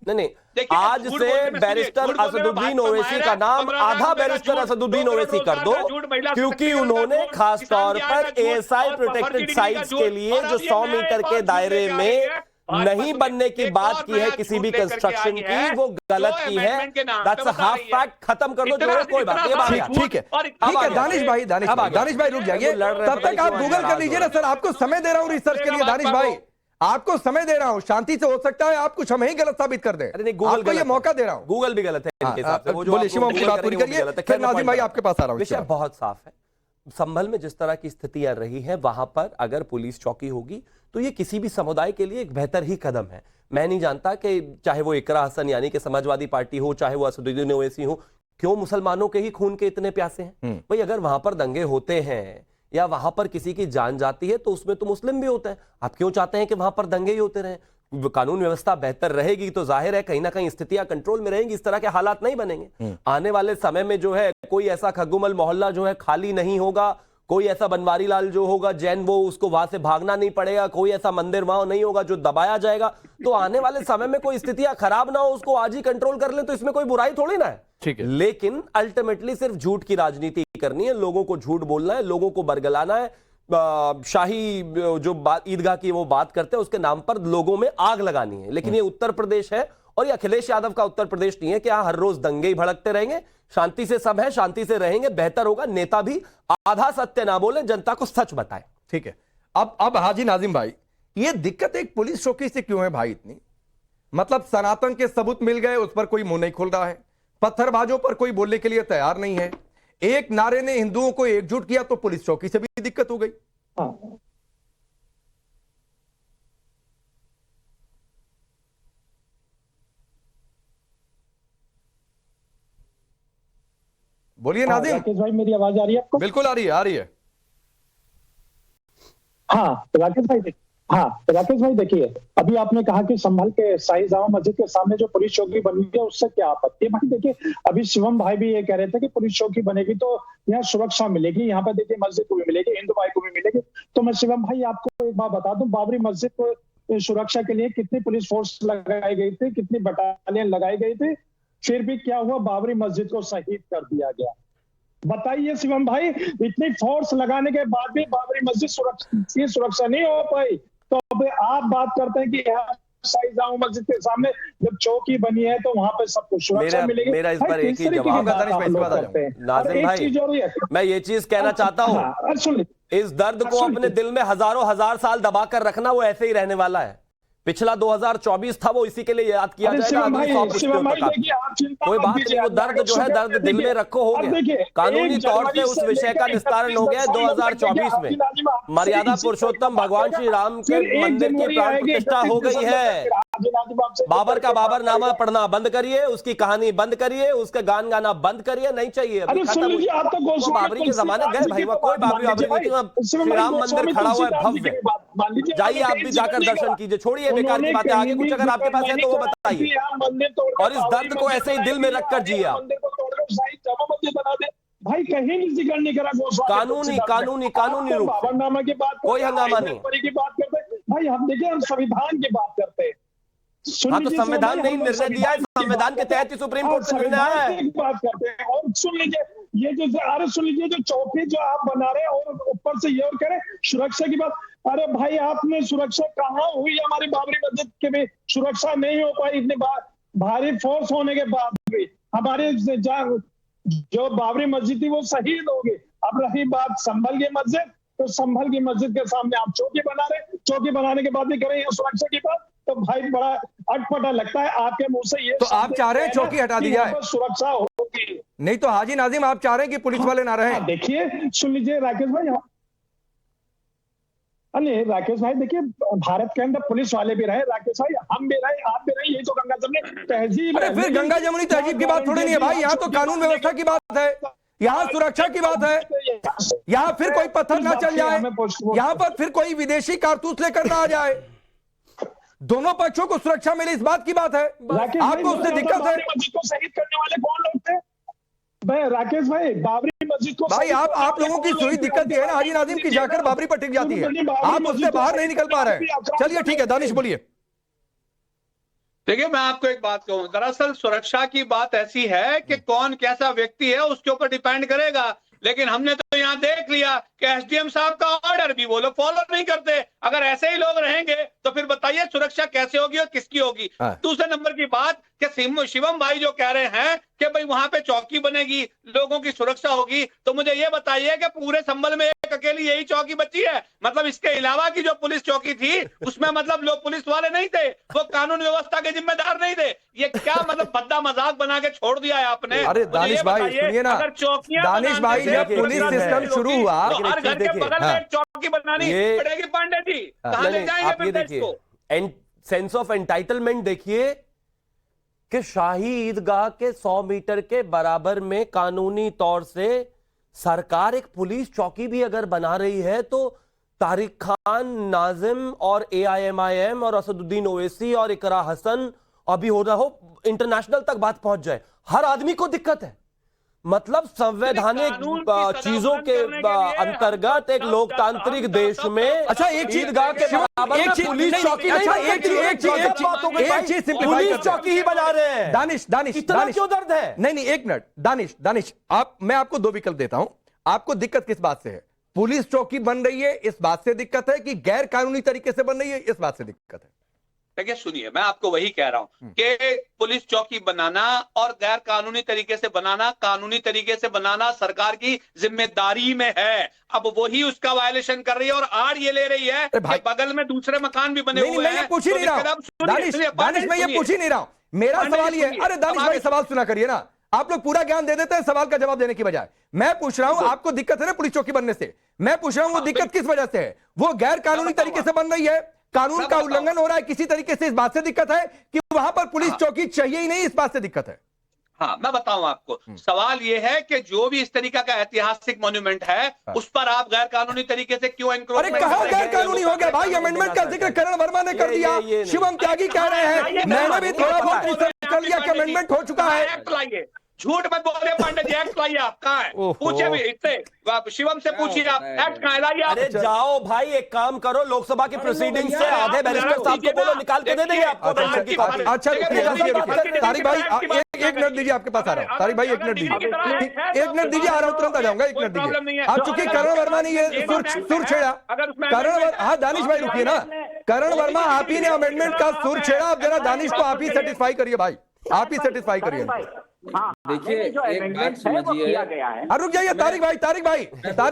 नहीं, आज से बैरिस्टर असदुद्दीन ओवैसी का नाम आधा बैरिस्टर असदुद्दीन ओवैसी कर दो, क्योंकि उन्होंने खास तौर पर एएसआई प्रोटेक्टेड साइट्स के लिए जो 100 मीटर के दायरे में नहीं बनने की बात की है किसी भी कंस्ट्रक्शन की, वो गलत की है। दैट्स अ हाफ फैक्ट, खत्म कर दो, कोई बात नहीं। ठीक है दानिश भाई रुक जाइए, तब तक आप गूगल कर लीजिए ना सर। आपको समय दे रहा हूं रिसर्च के लिए दानिश भाई, आपको समय दे रहा हूं, शांति से। हो सकता है आप कुछ हमें ही गलत साबित कर दें। अरे नहीं, गूगल आपको ये मौका दे रहा हूं। गूगल भी गलत है इनके हिसाब से। वो जो बोलिए शिवम की बात पूरी करिए, फिर नाज़िम भाई आपके पास आ रहा हूं। विषय बहुत साफ है। संभल में जिस तरह की स्थितियां रही हैं, वहां पर अगर पुलिस चौकी होगी तो ये किसी भी समुदाय के लिए एक बेहतर ही कदम है। मैं नहीं जानता कि चाहे वो इकरा हसन यानी कि समाजवादी पार्टी हो, चाहे वो असदुद्दीन ओवैसी हो, क्यों मुसलमानों के ही खून के इतने प्यासे हैं भाई? अगर वहां पर दंगे होते हैं या वहां पर किसी की जान जाती है तो उसमें तो मुस्लिम भी होते हैं। आप क्यों चाहते हैं कि वहां पर दंगे ही होते रहें? कानून व्यवस्था बेहतर रहेगी तो जाहिर है कहीं ना कहीं स्थितियां कंट्रोल में रहेंगी, इस तरह के हालात नहीं बनेंगे। आने वाले समय में जो है कोई ऐसा खग्गुमल मोहल्ला जो है खाली नहीं होगा, कोई ऐसा बनवारी लाल जो होगा जैन, वो उसको वहां से भागना नहीं पड़ेगा, कोई ऐसा मंदिर वहां नहीं होगा जो दबाया जाएगा। तो आने वाले समय में कोई स्थितियां खराब ना हो, उसको आज ही कंट्रोल कर ले, तो इसमें कोई बुराई थोड़ी ना है। ठीक है। लेकिन अल्टीमेटली सिर्फ झूठ की राजनीति करनी है, लोगों को झूठ बोलना है, लोगों को बरगलाना है। शाही जो बात ईदगाह की वो बात करते हैं, उसके नाम पर लोगों में आग लगानी है। लेकिन ये उत्तर प्रदेश है और ये अखिलेश यादव का उत्तर प्रदेश नहीं है कि हर रोज दंगे ही भड़कते रहेंगे। शांति से सब है, शांति से रहेंगे, बेहतर होगा। नेता भी आधा सत्य ना बोले, जनता को सच बताए। ठीक है। अब हाजी नाजिम भाई, ये दिक्कत एक पुलिस चौकी से क्यों है भाई इतनी? मतलब सनातन के सबूत मिल गए, उस पर कोई मुंह नहीं खोल रहा है, पत्थरबाजों पर कोई बोलने के लिए तैयार नहीं है, एक नारे ने हिंदुओं को एकजुट किया तो पुलिस चौकी से भी दिक्कत हो गई। बोलिए नाजिम। राकेश भाई, मेरी आवाज आ रही है आपको? बिल्कुल आ रही है, आ रही है। हाँ राकेश भाई देखिए, अभी आपने कहा कि संभल के शाही जामा मस्जिद के सामने जो पुलिस चौकी बनी है उससे क्या आपत्ति है। भाई देखिए, अभी शिवम भाई भी ये कह रहे थे कि पुलिस चौकी बनेगी तो यहाँ सुरक्षा मिलेगी, यहाँ पे देखिए मस्जिद को भी मिलेगी, हिंदू भाई को भी मिलेगी। तो मैं शिवम भाई आपको एक बात बता दूं, बाबरी मस्जिद को सुरक्षा के लिए कितनी पुलिस फोर्स लगाई गई थी, कितनी बटालियन लगाई गई थी, फिर भी क्या हुआ, बाबरी मस्जिद को शहीद कर दिया गया। बताइए शिवम भाई, इतनी फोर्स लगाने के बाद भी बाबरी मस्जिद सुरक्षा नहीं हो पाई। तो अब आप बात करते हैं कि यहाँ शाही जामा मस्जिद के सामने जब चौकी बनी है तो वहां पे सबको सुरक्षा मिलेगी। मेरा इस पर एक ही जवाब है नाजिम भाई, मैं ये चीज कहना चाहता हूँ, इस दर्द को अपने दिल में हजारों हजार साल दबा कर रखना, वो ऐसे ही रहने वाला है। पिछला 2024 था, वो इसी के लिए याद किया जाएगा। कोई बात नहीं, वो दर्द जो है दर्द दिल में रखो, हो गया। कानूनी तौर से उस विषय का निस्तारण हो गया 2024 में। मर्यादा पुरुषोत्तम भगवान श्री राम के मंदिर की प्राण प्रतिष्ठा हो गई है। बाबर का बाबरनामा पढ़ना बंद करिए, उसकी कहानी बंद करिए, उसके गान गाना बंद करिए, नहीं चाहिए। अभी खत्म, वो बाबरी के जमाने गए भाई, कोई बाबरी नहीं। श्री राम मंदिर खड़ा हुआ है भव्य, जाइए आप भी जाकर दर्शन कीजिए। छोड़िए बेकार की बातें, आगे कुछ अगर आपके पास है तो वो बताइए। और इस दर्द को ऐसे ही दिल में रखकर जिए आप। भाई कहीं भी जिक्र नहीं करा कानूनी रूप, बाबरनामा की बात, कोई हंगामा नहीं की बात करते भाई। हम देखिए, हम संविधान की बात करते हैं। हाँ, तो संविधान ने निर्णय दिया है, संविधान के तहत ही सुप्रीम कोर्ट से निर्णय आया है। बात करते हैं। और सुन लीजिए, ये जो चौकी जो आप बना रहे हैं और ऊपर से ये और कह रहे सुरक्षा की बात। अरे भाई, आपने सुरक्षा कहाँ हुई? हमारी बाबरी मस्जिद के भी सुरक्षा नहीं हो पाई, इतनी भारी फोर्स होने के बाद भी। हमारे जो बाबरी मस्जिद थी वो शहीद हो गई। अब रही बात संभल की मस्जिद, तो संभल की मस्जिद के सामने आप चौकी बना रहे, चौकी बनाने के बाद भी करें सुरक्षा की बात, तो भाई बड़ा अटपटा लगता है आपके मुंह से। ये तो आप चाह रहे हैं चौकी हटा दी जाए, सुरक्षा होगी? नहीं तो हाजी नाजिम आप चाह रहे हैं कि पुलिस वाले ना रहे? देखिए सुन लीजिए राकेश भाई, अरे राकेश भाई देखिए, भारत के अंदर पुलिस वाले भी रहे राकेश भाई, हम भी रहे, आप भी रहे, ये तो गंगा जमुनी तहजीब। अरे फिर गंगा जमुनी तहजीब की बात थोड़ी नहीं है भाई, यहाँ तो कानून व्यवस्था की बात है, यहाँ सुरक्षा की बात है। यहाँ फिर कोई पत्थर ना चल जाए, यहाँ पर फिर कोई विदेशी कारतूस लेकर ना आ जाए, दोनों पक्षों को सुरक्षा मिले, इस बात की बात है। आपको उससे दिक्कत है? मस्जिद को शहीद करने वाले कौन लोग थे राकेश भाई? बाबरी मस्जिद को भाई आप लोगों की सुई दिक्कत ये है ना हाजी नाजिम की, जाकर बाबरी पर टिक जाती है, आप उससे बाहर नहीं निकल पा रहे। चलिए ठीक है, दानिश बोलिए। देखिए, मैं आपको एक बात कहूं, दरअसल सुरक्षा की बात ऐसी है कि कौन कैसा व्यक्ति है उसके ऊपर डिपेंड करेगा। लेकिन हमने तो यहाँ देख लिया कि एसडीएम साहब का ऑर्डर भी वो लोग फॉलो नहीं करते। अगर ऐसे ही लोग रहेंगे तो फिर बताइए सुरक्षा कैसे होगी और किसकी होगी? दूसरे नंबर की बात कि शिवम भाई जो कह रहे हैं कि भाई वहां पे चौकी बनेगी, लोगों की सुरक्षा होगी, तो मुझे ये बताइए कि पूरे संभल में एक अकेली यही चौकी बची है? मतलब इसके अलावा की जो पुलिस चौकी थी उसमें मतलब लोग पुलिस वाले नहीं थे, वो कानून व्यवस्था के जिम्मेदार नहीं थे। ये क्या मतलब भद्दा मजाक बना के छोड़ दिया है आपने? अरे दानिश भाई सुनिए ना, दानिश भाई जब पुलिस सिस्टम शुरू हुआ, हर घर के बगल में एक चौकी बनानी पड़ेगी। पांडे जी कहां ले जाएंगे फिर देश को? सेंस ऑफ एंटाइटलमेंट देखिए कि शाही ईदगाह के 100 मीटर के बराबर में कानूनी तौर से सरकार एक पुलिस चौकी भी अगर बना रही है तो तारिक खान, नाजिम और AIMIM और असदुद्दीन ओवैसी और इकरा हसन अभी हो रहा हो इंटरनेशनल तक बात पहुंच जाए, हर आदमी को दिक्कत है। मतलब संवैधानिक कानून की सदा चीजों उल्लंघन के करने के लिए अंतर्गत एक हम लोकतांत्रिक सब- देश सब- में सब- अच्छा एक चीज ईदगाह के बराबर में पुलिस चौकी नहीं अच्छा बन एक चीज सकती। एक चीज एक चीज बात हो गई एक भाई। चीज सिंप्लीफाई पुलिस करते हैं। चौकी ही बजा रहे हैं। दानिश दानिश इतना दानिश क्यों दर्द है? नहीं एक मिनट दानिश मैं आपको दो विकल्प देता हूं। आपको दिक्कत किस बात से है? पुलिस चौकी बन रही है इस बात से दिक्कत है कि गैर कानूनी तरीके से बन रही है इस बात से दिक्कत है? देखिए सुनिए, मैं आपको वही कह रहा हूं कि पुलिस चौकी बनाना और गैर कानूनी तरीके से बनाना, कानूनी तरीके से बनाना सरकार की जिम्मेदारी में है। अब वही उसका वायलेशन कर रही है और आड़ ये ले रही है कि भाई- बगल में दूसरे मकान भी बने नहीं हुए मैं हैं। ये पूछ ही नहीं रहा हूं दानिश मैं ये पूछ ही नहीं रहा हूं। मेरा सवाल ये है, अरे दानिश भाई सवाल सुना करिए ना। आप लोग पूरा ज्ञान दे देते हैं सवाल का जवाब देने की बजाय। मैं पूछ रहा हूं आपको दिक्कत है ना पुलिस चौकी बनने से? मैं पूछ रहा हूं वो दिक्कत किस वजह से है? वो गैर कानूनी तरीके से बन रही है, कानून का उल्लंघन हो रहा है किसी तरीके से, इस बात से दिक्कत है कि वहां पर पुलिस चौकी चाहिए ही नहीं, इस बात से दिक्कत है? हाँ मैं बताऊं आपको, सवाल ये है कि जो भी इस तरीका का ऐतिहासिक मॉन्यूमेंट है उस पर आप गैर कानूनी तरीके से क्यों अरे एंक्रोचमेंट कहां करेंगे? गैर कानूनी हो गया भाई? अमेंडमेंट का जिक्र करण वर्मा ने कर दिया, ये नहीं। शिवम त्यागी कह रहे हैं, मैंने भी थोड़ा बहुत रिसर्च कर लिया कि अमेंडमेंट हो चुका है। एक्ट लाइए, झूठ मत बोले पांडे जी, एक्ट लाइए। आप कहाँ है? ओहो। पूछे भी इससे, आप शिवम से पूछिए, आप एक्ट कहाँ है? लाइए आप। अरे जाओ भाई, एक काम करो, लोकसभा की प्रोसीडिंग से आधे बैरिस्टर साहब को बोलो, निकाल के दे देंगे आपको अमेंडमेंट की कॉपी। अच्छा रुकिए तारिक भाई एक मिनट दीजिए, आपके पास आ रहा हूं। तारिक भाई एक मिनट दीजिए, एक मिनट दीजिए, आ रहा हूं, तुरंत आ जाऊंगा। एक मिनट दीजिए। आप चूंकि करण वर्मा ने ये सुर छेड़ा, हाँ दानिश भाई रुकिए ना। करण वर्मा आप ही ने अमेंडमेंट का सुर छेड़ा, आप जरा दानिश को आप ही सेटिस्फाई करिए भाई, आप ही सेटिस्फाई करिए। हाँ, देखिए, जो एक amendment बात है वो समझिए। किया गया है। रुक जाइए तारिक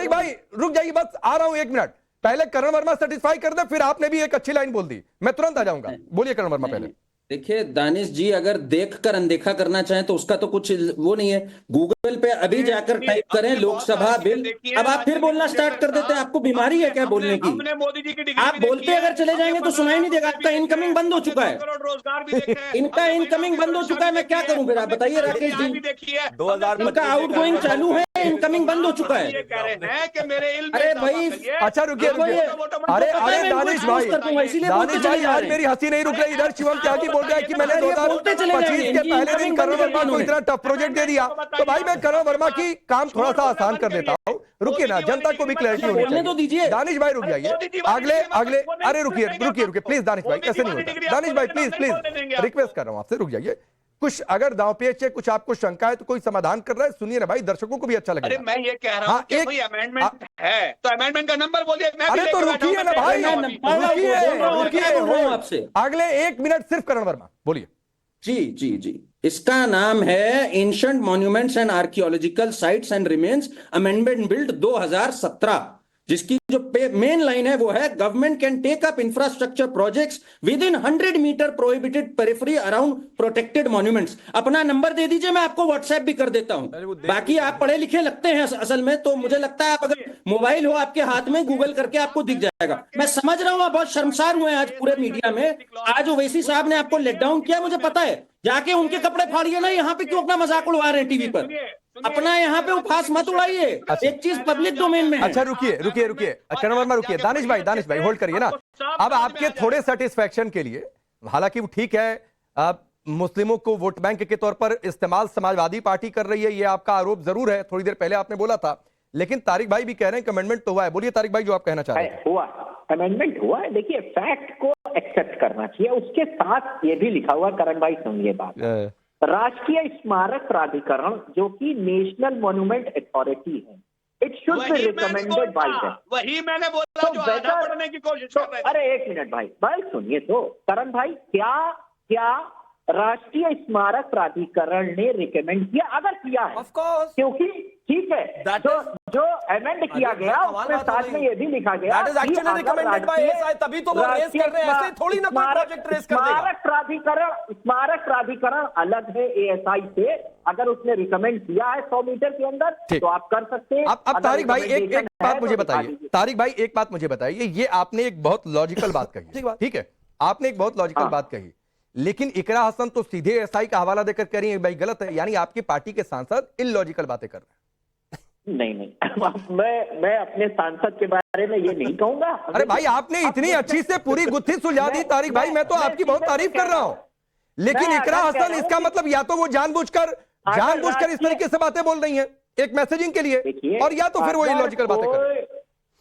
भाई रुक जाइए, बस आ रहा हूं एक मिनट। पहले करण वर्मा सेटिस्फाई कर दे, फिर आपने भी एक अच्छी लाइन बोल दी, मैं तुरंत आ जाऊंगा। बोलिए करण वर्मा पहले। देखिए दानिश जी, अगर देखकर अनदेखा करना चाहें तो उसका तो कुछ वो नहीं है। गूगल पे अभी जाकर टाइप करें लोकसभा बिल, अब आप फिर बोलना स्टार्ट कर देते हैं। आपको बीमारी है क्या बोलने की? हमने मोदी जी की डिग्री आप भी देखी बोलते है, अगर चले जाएंगे तो सुनाई नहीं देगा। आपका इनकमिंग बंद हो चुका है। करोड़ रोजगार भी देखे हैं। इनका इनकमिंग बंद हो चुका है, मैं क्या करूं फिर? आप बताइए राकेश जी। भी देखी है। 2025 इनका आउटगोइंग चालू है, इनकमिंग बंद हो चुका ये है। कह रहे हैं कि मेरे इल्म में अरे इजाफा भाई, करिए। अच्छा रुकिए अरे दानिश भाई आज मेरी हंसी नहीं रुक रही। इधर शिवम त्यागी बोल रहा है कि मैंने 2025 के पहले दिन करण वर्मा को इतना टफ प्रोजेक्ट दे दिया, तो भाई मैं करण वर्मा की काम थोड़ा सा आसान कर देता हूँ। रुकिए ना, जनता को भी क्लैरिटी होनी बोलने तो चाहिए। दीजिए। दानिश भाई रुक जाइए, अगले अरे रुकिए प्लीज दानिश भाई, ऐसे नहीं होता। दानिश भाई प्लीज रिक्वेस्ट कर रहा हूँ आपसे, रुक जाइए। कुछ अगर दांव पेच है, कुछ आपको शंका है तो कोई समाधान कर रहा है, सुनिए ना भाई, दर्शकों को भी अच्छा अरे लगेगा। मैं ये कह रहा हूँ कि भाई अमेंडमेंट है तो अमेंडमेंट का नंबर बोलिए। मैं भी अरे तो लेकर बैठा हूं, रुकिए ना भाई, मैं क्या बोल रहा हूं आपसे? अगले एक मिनट सिर्फ करण वर्मा बोलिए। जी, इसका नाम है ancient monuments and archaeological sites and remains amendment bill 2017, जिसकी जो मेन लाइन है वो है government can take up infrastructure projects within 100 metre prohibited periphery around protected monuments. अपना नंबर दे दीजिए, मैं आपको व्हाट्सएप भी कर देता हूं। बाकी आप पढ़े लिखे लगते हैं असल में, तो मुझे लगता है आप अगर मोबाइल हो आपके हाथ में, गूगल करके आपको दिख जाएगा। मैं समझ रहा हूं आप बहुत शर्मसार हुए हैं आज पूरे मीडिया में। आज ओवैसी साहब ने आपको लेट डाउन किया, मुझे पता है। जाके उनके कपड़े फाड़िए ना, यहाँ पे क्यों अपना मजाक उड़वा रहे हैं टीवी पर? अपना यहाँ पे उपहास मत उड़ाइए। एक चीज पब्लिक डोमेन में है। अच्छा रुकिए करण वर्मा रुकिए। दानिश भाई होल्ड करिए ना। अब आपके थोड़े सेटिस्फेक्शन के लिए, हालांकि वो ठीक है, आप मुस्लिमों को वोट बैंक के तौर पर इस्तेमाल समाजवादी पार्टी कर रही है, ये आपका आरोप जरूर है, थोड़ी देर पहले आपने बोला था। लेकिन तारिक भाई भी कह रहे हैं कि अमेंडमेंट तो हुआ है। बोलिए तारिक भाई जो आप कहना चाह रहे हैं। हुआ अमेंडमेंट हुआ है। देखिए फैक्ट को एक्सेप्ट करना चाहिए, उसके साथ ये भी लिखा हुआ, करण भाई सुनिए बात। राष्ट्रीय स्मारक प्राधिकरण जो कि नेशनल मॉन्यूमेंट अथॉरिटी है, it should be recommended by them. वही मैंने बोला जो आधा पढ़ने की कोशिश कर रहे थे। अरे एक मिनट भाई सुनिए तो, करण भाई क्या राष्ट्रीय स्मारक प्राधिकरण ने रिकमेंड किया? अगर किया है, Of course. क्योंकि ठीक है, जो अमेंड किया गया उसमें साथ में ये भी लिखा गया That is actually recommended by ASI, तभी तो वो रेस कर रहे हैं, ऐसे थोड़ी ना कोई प्रोजेक्ट रेस कर देगा। स्मारक प्राधिकरण अलग है एएसआई से। अगर उसने रिकमेंड किया है 100 मीटर के अंदर तो आप कर सकते हैं। अब तारिक भाई एक बात मुझे बताइए, तारिक भाई एक बात मुझे बताइए, ये आपने एक बहुत लॉजिकल बात कही, ठीक है, आपने एक बहुत लॉजिकल बात कही, लेकिन इकरा हसन तो सीधे एसआई का हवाला देकर कह रही है भाई गलत है, यानी आपकी पार्टी के सांसद इलॉजिकल बातें कर रहे हैं। नहीं मैं अपने सांसद के बारे में ये नहीं कहूंगा। अरे भाई आपने इतनी अच्छी से पूरी गुत्थी सुलझा दी तारिक भाई, मैं तो आपकी बहुत तारीफ कर रहा हूं, लेकिन इकरा हसन इसका मतलब या तो वो जानबूझकर जानबूझकर इस तरीके से बातें बोल रही हैं एक मैसेजिंग के लिए, देखिए, और या तो फिर वो अगर इलॉजिकल बातें कर रहे हैं।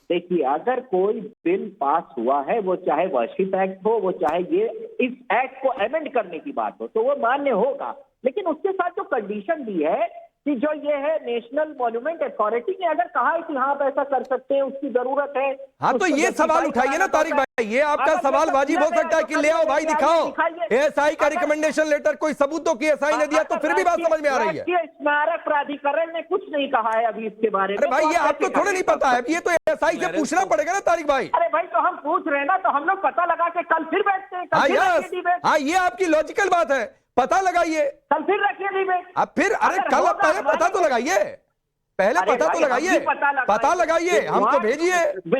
देखिए, अगर कोई बिल पास हुआ है, वो चाहे वर्शिप एक्ट हो, वो चाहे ये इस एक्ट को अमेंड करने की बात हो, तो वो मान्य होगा। लेकिन उसके साथ जो कंडीशन दी है कि जो ये है नेशनल मॉन्यूमेंट अथॉरिटी ने अगर कहा है कि हाँ आप ऐसा कर सकते हैं, उसकी जरूरत है। हाँ, तो ये सवाल उठाइए ना तारिक भाई, ये आपका सवाल वाजिब हो सकता है कि ले आओ भाई, दिखाओ एएसआई का रिकमेंडेशन लेटर, कोई सबूत तो कि एएसआई ने दिया, तो फिर भी बात समझ में आ रही है। राष्ट्रीय स्मारक प्राधिकरण ने कुछ नहीं कहा है अभी इसके बारे में। अरे भाई, ये आपको थोड़ा नहीं पता है, ये तो एएसआई से पूछना पड़ेगा ना तारिक भाई। अरे भाई, तो हम पूछ रहे हैं ना, तो हम लोग पता लगा के कल फिर बैठते हैं, हाँ यस, हाँ ये आपकी लॉजिकल बात है, पता लगाइए, कल फिर रखिए डिबेट। अब फिर अरे कल आप पहले पता तो लगाइए, पहले पता तो लगाइए, पता लगाइए, हमको भेजिए,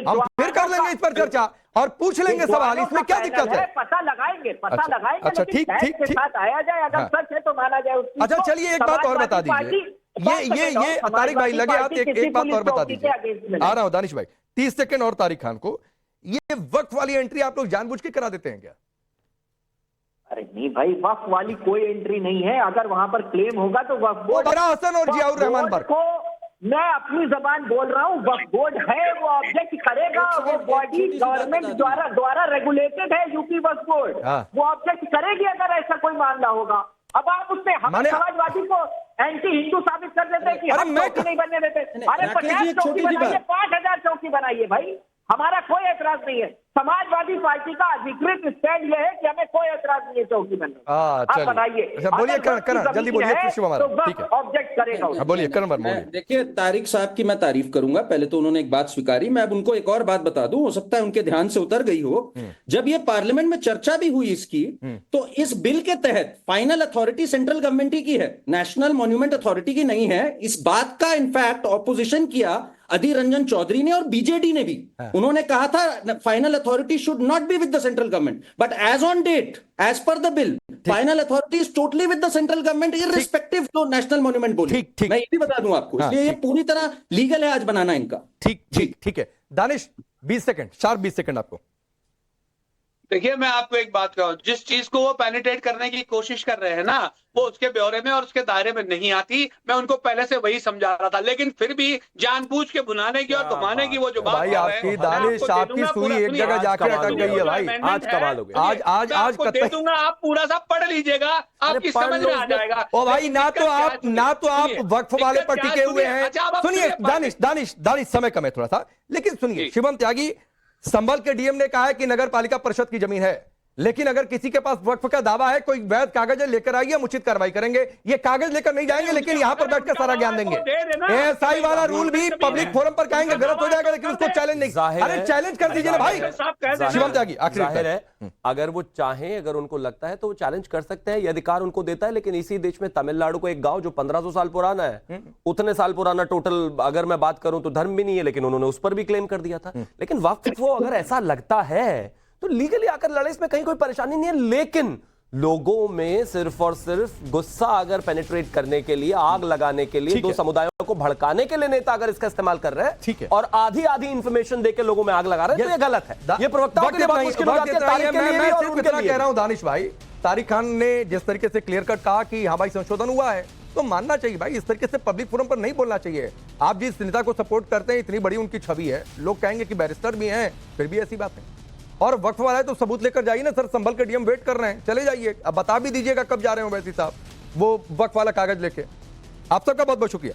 हम फिर कर लेंगे इस पर चर्चा और पूछ लेंगे सवाल, इसमें क्या दिक्कत है? पता लगाएंगे, पता लगाएंगे। अच्छा, ठीक ठीक ठीक, साथ आया जाए, अगर सच है तो माना जाए उसकी। अच्छा चलिए, एक बात और बता दीजिए, ये तारिक भाई लगे आप, एक बात और बता दीजिए, आ रहा हूं दानिश भाई, 30 सेकंड और तारिक खान को, ये वक्फ वाली एंट्री आप लोग जानबूझ के करा देते हैं क्या? अरे नहीं भाई, वक्फ वाली कोई एंट्री नहीं है। अगर वहां पर क्लेम होगा तो वक्फ बोर्ड, बड़ा हसन और जियाउर रहमान पर को मैं अपनी जबान बोल रहा हूँ, वक्फ बोर्ड है, वो ऑब्जेक्ट करेगा, वो बॉडी गवर्नमेंट द्वारा रेगुलेटेड है, यूपी वक्फ बोर्ड, वो ऑब्जेक्ट करेगी अगर ऐसा कोई मामला होगा। अब आप उसमें हम समाजवादी को एंटी हिंदू साबित कर देते हैं कि हम चौकी नहीं बनने देते। अरे 50 चौकी बनाइए, 5000 चौकी बनाइए भाई, हमारा कोई ऐतराज नहीं है। समाजवादी पार्टी का अधिकृत स्टैंड यह है कि हमें कोई ऐतराज नहीं है चौकी बनने में। आप बताइए, बोलिए करण, जल्दी बोलिए, ठीक है, ऑब्जेक्ट करेगा। बोलिए करण वर्मा। देखिए, तारिक साहब की मैं तारीफ करूंगा, पहले तो उन्होंने एक बात स्वीकारी, मैं अब उनको एक और बात बता दूं, हो सकता है उनके ध्यान से उतर गई हो। जब ये पार्लियामेंट में चर्चा भी हुई इसकी, तो इस बिल के तहत फाइनल अथॉरिटी सेंट्रल गवर्नमेंट ही की है, नेशनल मॉन्यूमेंट अथॉरिटी की नहीं है। इस बात का इनफैक्ट ऑपोजिशन किया अधीर रंजन चौधरी ने और बीजेडी ने भी। उन्होंने कहा था final authority should not be with the central government, but as on date, as per the bill, final authority is totally with the central government irrespective जो नेशनल मॉन्यूमेंट बोली। मैं ये भी बता दूं आपको, इसलिए ये पूरी तरह लीगल है आज बनाना इनका। ठीक ठीक ठीक है, दानिश 20 सेकंड, शार्प 20 सेकंड आपको। देखिए, मैं आपको एक बात कहूं, जिस चीज को वो पेनिट्रेट करने की कोशिश कर रहे हैं ना, वो उसके ब्यौरे में और उसके दायरे में नहीं आती। मैं उनको पहले से वही समझा रहा था, लेकिन फिर भी जानबूझ के भुनाने की और घुमाने की वो जो बात भाई आपकी दानिश, आपकी सुई एक जगह जाके अटक गई है भाई, आज कमाल हो गया, आज दे दूंगा, आप पूरा सा पढ़ लीजिएगा, आपकी समझ में आ जाएगा। ओ भाई, ना तो आप वक्फ वाले पर टिके हुए हैं। सुनिए दानिश, समय कम है थोड़ा सा, लेकिन सुनिए, शिवम त्यागी, संभल के डीएम ने कहा है कि नगर पालिका परिषद की जमीन है, लेकिन अगर किसी के पास वक्फ का दावा है, कोई वैध कागज लेकर आइए, हम उचित कार्रवाई करेंगे। ये कागज लेकर नहीं जाएंगे, लेकिन यहां पर बैठकर सारा ज्ञान देंगे। एएसआई वाला रूल भी पब्लिक फोरम पर कहेंगे गलत हो जाएगा, लेकिन उसको चैलेंज नहीं। अरे चैलेंज कर दीजिए ना भाई। शिवम त्यागी, जाहिर है अगर वो चाहें, अगर उनको लगता है तो वो चैलेंज कर सकते हैं, ये अधिकार उनको देता है। लेकिन इसी देश में तमिलनाडु को एक गांव जो 1500 साल पुराना है, उतने साल पुराना टोटल अगर मैं बात करूं तो धर्म भी नहीं है, लेकिन उन्होंने उस पर भी क्लेम कर दिया था। लेकिन वक्फ वो अगर ऐसा लगता है तो लीगली आकर लड़े, इसमें कहीं कोई परेशानी नहीं है। लेकिन लोगों में सिर्फ और सिर्फ गुस्सा अगर पेनिट्रेट करने के लिए, आग लगाने के लिए, दो समुदायों को भड़काने के लिए नेता अगर इसका इस्तेमाल कर रहे हैं, ठीक है, और आधी इंफॉर्मेशन देकर लोगों में आग लगा रहे हैं, तो ये गलत है। ये प्रवक्ताओं के लिए बहुत मुश्किल हो जाती है। मैं सिर्फ इतना कह रहा हूं दानिश भाई, तारिक खान ने जिस तरीके से क्लियर कट कहा कि हाँ भाई संशोधन हुआ है, तो मानना चाहिए भाई। इस तरीके से पब्लिक फोरम पर नहीं बोलना चाहिए। आप जिस नेता को सपोर्ट करते हैं, इतनी बड़ी उनकी छवि है, लोग कहेंगे कि बैरिस्टर भी हैं, फिर भी ऐसी बात है। और वक्फ वाला है तो सबूत लेकर जाइए ना सर, संभल के डीएम वेट कर रहे हैं, चले जाइए। अब बता भी दीजिएगा कब जा रहे हो वैसी साहब, वो वक्फ वाला कागज लेके। आप सबका बहुत बहुत शुक्रिया।